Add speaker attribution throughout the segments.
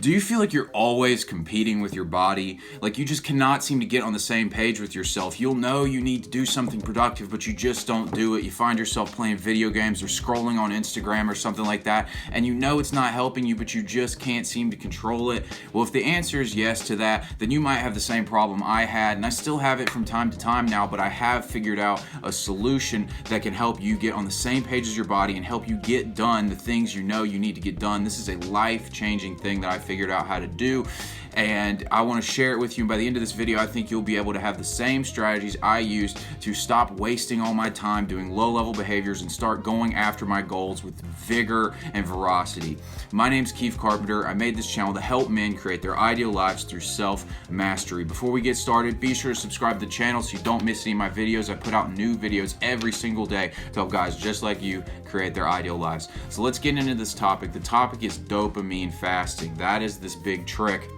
Speaker 1: Do you feel like you're always competing with your body? Like you just cannot seem to get on the same page with yourself. You'll know you need to do something productive, but you just don't do it. You find yourself playing video games or scrolling on Instagram or something like that, and you know it's not helping you, but you just can't seem to control it. Well, if the answer is yes to that, then you might have the same problem I had, and I still have it from time to time now, but I have figured out a solution that can help you get on the same page as your body and help you get done the things you know you need to get done. This is a life-changing thing that I figured out how to do, and I want to share it with you. And by the end of this video, I think you'll be able to have the same strategies I used to stop wasting all my time doing low-level behaviors and start going after my goals with vigor and veracity. My name's Keith Carpenter. I made this channel to help men create their ideal lives through self-mastery. Before we get started, be sure to subscribe to the channel so you don't miss any of my videos. I put out new videos every single day to help guys just like you create their ideal lives. So let's get into this topic. The topic is dopamine fasting. That is this big trick.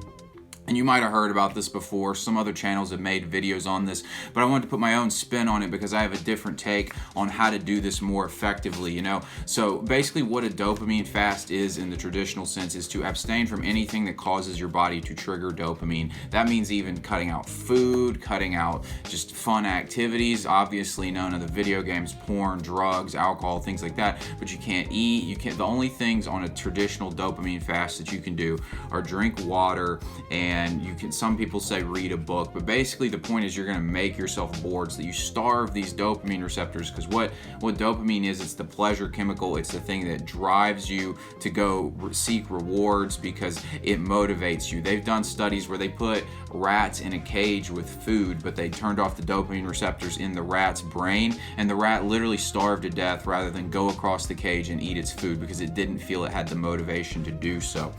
Speaker 1: And you might have heard about this before. Some other channels have made videos on this, but I wanted to put my own spin on it because I have a different take on how to do this more effectively, you know? So basically what a dopamine fast is in the traditional sense is to abstain from anything that causes your body to trigger dopamine. That means even cutting out food, cutting out just fun activities, obviously none of the video games, porn, drugs, alcohol, things like that, but you can't eat, the only things on a traditional dopamine fast that you can do are drink water, and you can, some people say read a book, but basically the point is you're going to make yourself bored so that you starve these dopamine receptors, because what dopamine is, it's the pleasure chemical. It's the thing that drives you to go seek rewards because it motivates you. They've done studies where they put rats in a cage with food, but they turned off the dopamine receptors in the rat's brain, and the rat literally starved to death rather than go across the cage and eat its food because it didn't feel it had the motivation to do so.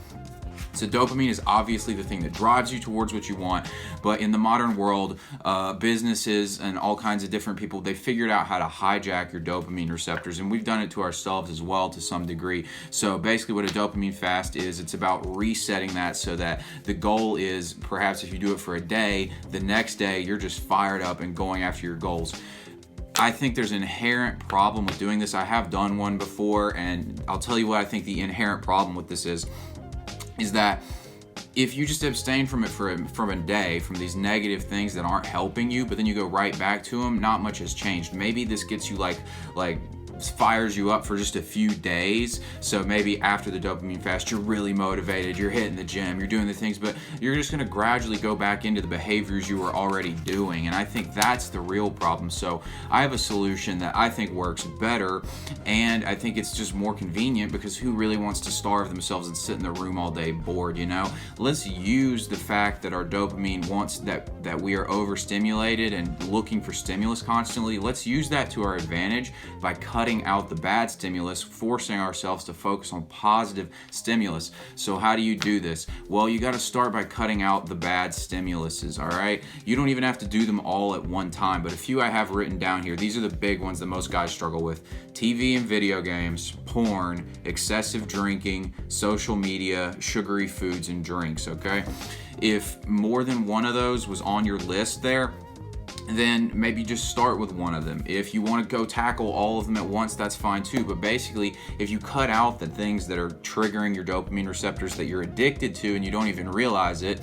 Speaker 1: So dopamine is obviously the thing that drives you towards what you want, but in the modern world, businesses and all kinds of different people, they figured out how to hijack your dopamine receptors, and we've done it to ourselves as well to some degree. So basically what a dopamine fast is, it's about resetting that so that the goal is, perhaps if you do it for a day, the next day you're just fired up and going after your goals. I think there's an inherent problem with doing this. I have done one before, and I'll tell you what I think the inherent problem with this is that if you just abstain from it from a day, from these negative things that aren't helping you, but then you go right back to them, not much has changed. Maybe this gets you like fires you up for just a few days. So maybe after the dopamine fast, you're really motivated, you're hitting the gym, you're doing the things, but you're just gonna gradually go back into the behaviors you were already doing. And I think that's the real problem. So I have a solution that I think works better, and I think it's just more convenient, because who really wants to starve themselves and sit in the room all day bored, you know? Let's use the fact that our dopamine wants that we are overstimulated and looking for stimulus constantly. Let's use that to our advantage by cutting out the bad stimulus, forcing ourselves to focus on positive stimulus. So how do you do this? Well, you got to start by cutting out the bad stimuluses, all right? You don't even have to do them all at one time, but a few I have written down here. These are the big ones that most guys struggle with: TV and video games, porn, excessive drinking, social media, sugary foods and drinks, okay? If more than one of those was on your list there, then maybe just start with one of them. If you want to go tackle all of them at once, that's fine too. But basically, if you cut out the things that are triggering your dopamine receptors that you're addicted to and you don't even realize it,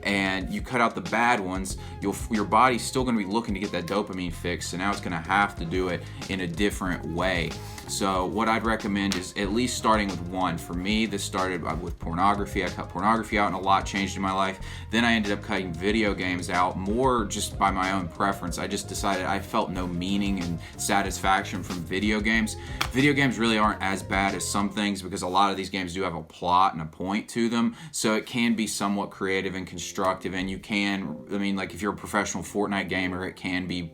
Speaker 1: and you cut out the bad ones, your body's still going to be looking to get that dopamine fix, so now it's going to have to do it in a different way. So what I'd recommend is at least starting with one. For me, this started with pornography. I cut pornography out and a lot changed in my life. Then I ended up cutting video games out, more just by my own preference. I just decided I felt no meaning and satisfaction from video games. Video games really aren't as bad as some things, because a lot of these games do have a plot and a point to them, so it can be somewhat creative and constructive, and you can, I mean, like if you're a professional Fortnite gamer, it can be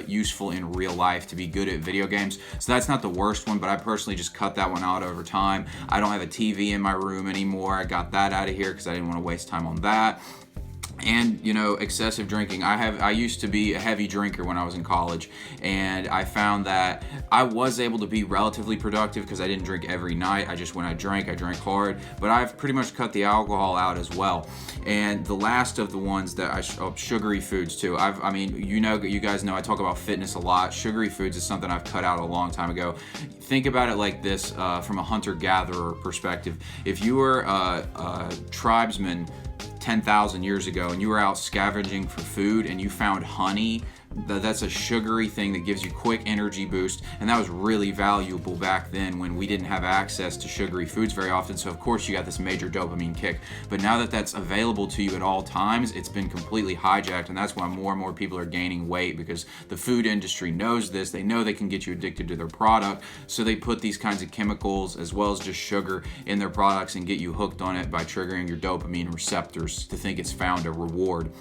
Speaker 1: useful in real life to be good at video games. So that's not the worst one, but I personally just cut that one out over time. I don't have a TV in my room anymore. I got that out of here because I didn't want to waste time on that. And excessive drinking. I used to be a heavy drinker when I was in college, and I found that I was able to be relatively productive because I didn't drink every night. When I drank hard, but I've pretty much cut the alcohol out as well. And the last of the ones that sugary foods too. You guys know I talk about fitness a lot. Sugary foods is something I've cut out a long time ago. Think about it like this, from a hunter-gatherer perspective. If you were a tribesman 10,000 years ago and you were out scavenging for food and you found honey, that's a sugary thing that gives you quick energy boost, and that was really valuable back then when we didn't have access to sugary foods very often. So of course you got this major dopamine kick, but now that that's available to you at all times, it's been completely hijacked, and that's why more and more people are gaining weight, because the food industry knows this. They know they can get you addicted to their product, so they put these kinds of chemicals as well as just sugar in their products and get you hooked on it by triggering your dopamine receptors to think it's found a reward.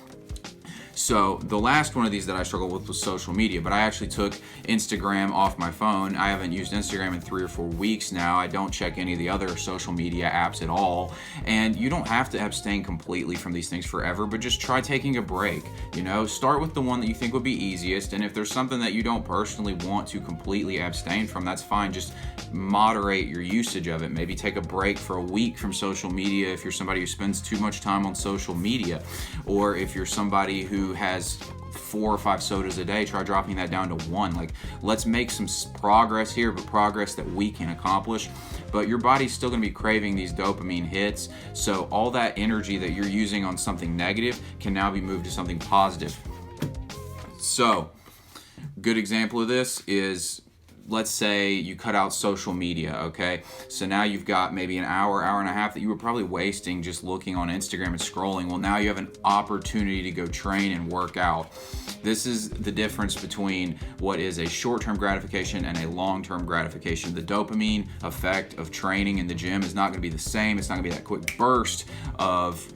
Speaker 1: So the last one of these that I struggled with was social media, but I actually took Instagram off my phone. I haven't used Instagram in 3 or 4 weeks now. I don't check any of the other social media apps at all. And you don't have to abstain completely from these things forever, but just try taking a break. Start with the one that you think would be easiest, and if there's something that you don't personally want to completely abstain from, that's fine. Just moderate your usage of it. Maybe take a break for a week from social media if you're somebody who spends too much time on social media, or if you're somebody who has 4 or 5 sodas a day, try dropping that down to 1. Let's make some progress here, but progress that we can accomplish. But your body's still going to be craving these dopamine hits, so all that energy that you're using on something negative can now be moved to something positive. So good example of this is, let's say you cut out social media, okay? So now you've got maybe an hour and a half that you were probably wasting just looking on Instagram and scrolling. Well, now you have an opportunity to go train and work out. This is the difference between what is a short-term gratification and a long-term gratification. The dopamine effect of training in the gym is not going to be the same. It's not going to be that quick burst of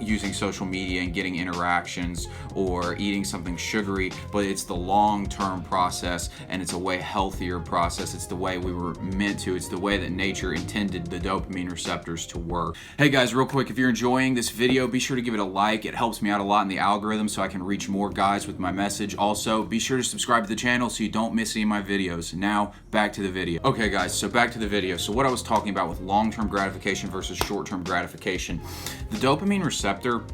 Speaker 1: using social media and getting interactions or eating something sugary, but it's the long-term process, and it's a way healthier process. It's the way we were meant to. It's the way that nature intended the dopamine receptors to work. Hey guys, real quick, if you're enjoying this video, be sure to give it a like. It helps me out a lot in the algorithm so I can reach more guys with my message. Also, be sure to subscribe to the channel so you don't miss any of my videos. Now, back to the video. Okay guys, so back to the video. So what I was talking about with long-term gratification versus short-term gratification. The dopamine receptor,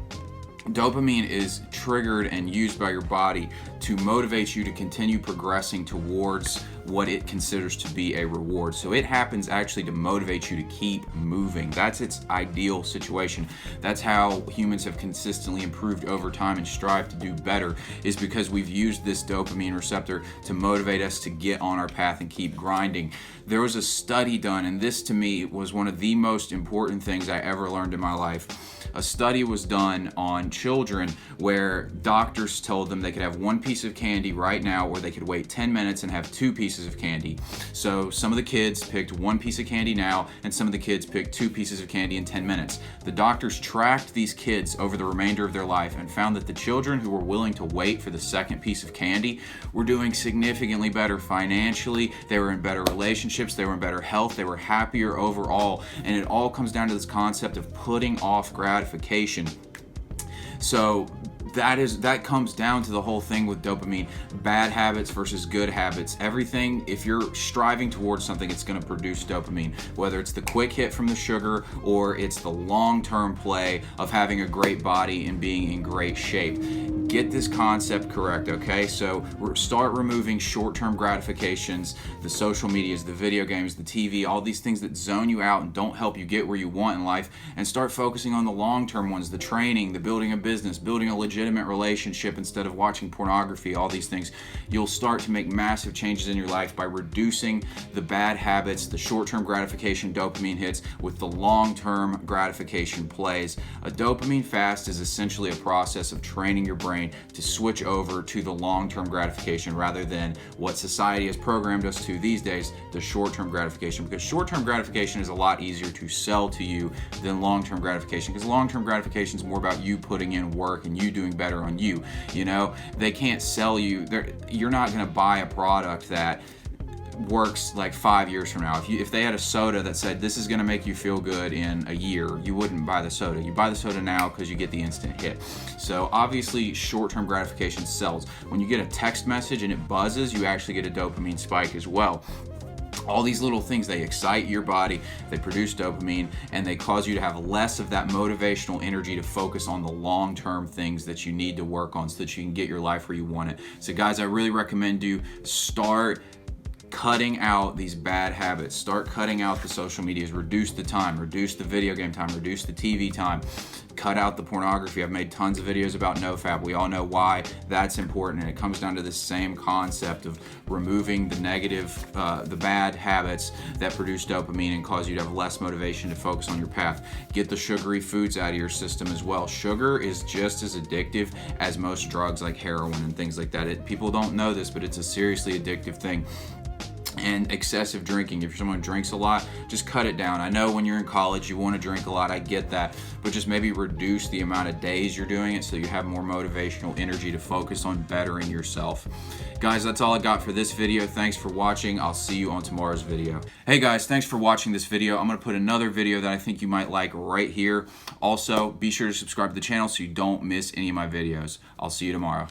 Speaker 1: dopamine is triggered and used by your body to motivate you to continue progressing towards what it considers to be a reward. So it happens actually to motivate you to keep moving. That's its ideal situation. That's how humans have consistently improved over time and strive to do better, is because we've used this dopamine receptor to motivate us to get on our path and keep grinding. There was a study done, and this to me was one of the most important things I ever learned in my life. A study was done on children where doctors told them they could have 1 piece of candy right now, or they could wait 10 minutes and have 2 pieces of candy. So some of the kids picked 1 piece of candy now, and some of the kids picked 2 pieces of candy in 10 minutes. The doctors tracked these kids over the remainder of their life and found that the children who were willing to wait for the 2nd piece of candy were doing significantly better financially. They were in better relationships. They were in better health. They were happier overall. And it all comes down to this concept of putting off gratification. So that comes down to the whole thing with dopamine. Bad habits versus good habits. Everything, if you're striving towards something, it's going to produce dopamine. Whether it's the quick hit from the sugar or it's the long-term play of having a great body and being in great shape. Get this concept correct, okay? So start removing short-term gratifications, the social medias, the video games, the TV, all these things that zone you out and don't help you get where you want in life, and start focusing on the long-term ones, the training, the building a business, building a legitimate relationship instead of watching pornography, all these things. You'll start to make massive changes in your life by reducing the bad habits, the short-term gratification dopamine hits with the long-term gratification plays. A dopamine fast is essentially a process of training your brain to switch over to the long-term gratification rather than what society has programmed us to these days, the short-term gratification, because short-term gratification is a lot easier to sell to you than long-term gratification, because long-term gratification is more about you putting in work and you doing better on you. They can't sell you. You're not going to buy a product that works like 5 years from now. If they had a soda that said this is going to make you feel good in a year, you wouldn't buy the soda. You buy the soda now because you get the instant hit. So obviously short-term gratification sells. When you get a text message and it buzzes, you actually get a dopamine spike as well. All these little things, they excite your body, they produce dopamine, and they cause you to have less of that motivational energy to focus on the long-term things that you need to work on so that you can get your life where you want it. So guys, I really recommend you start cutting out these bad habits. Start cutting out the social medias. Reduce the time, reduce the video game time, reduce the TV time, cut out the pornography. I've made tons of videos about NoFap. We all know why that's important, and it comes down to the same concept of removing the negative, the bad habits that produce dopamine and cause you to have less motivation to focus on your path. Get the sugary foods out of your system as well. Sugar is just as addictive as most drugs like heroin and things like that. People don't know this, but it's a seriously addictive thing. And excessive drinking. If you're someone who drinks a lot, just cut it down. I know when you're in college you want to drink a lot, I get that, but just maybe reduce the amount of days you're doing it so you have more motivational energy to focus on bettering yourself. Guys, that's all I got for this video. Thanks for watching. I'll see you on tomorrow's video. Hey guys, thanks for watching this video. I'm going to put another video that I think you might like right here. Also, be sure to subscribe to the channel so you don't miss any of my videos. I'll see you tomorrow.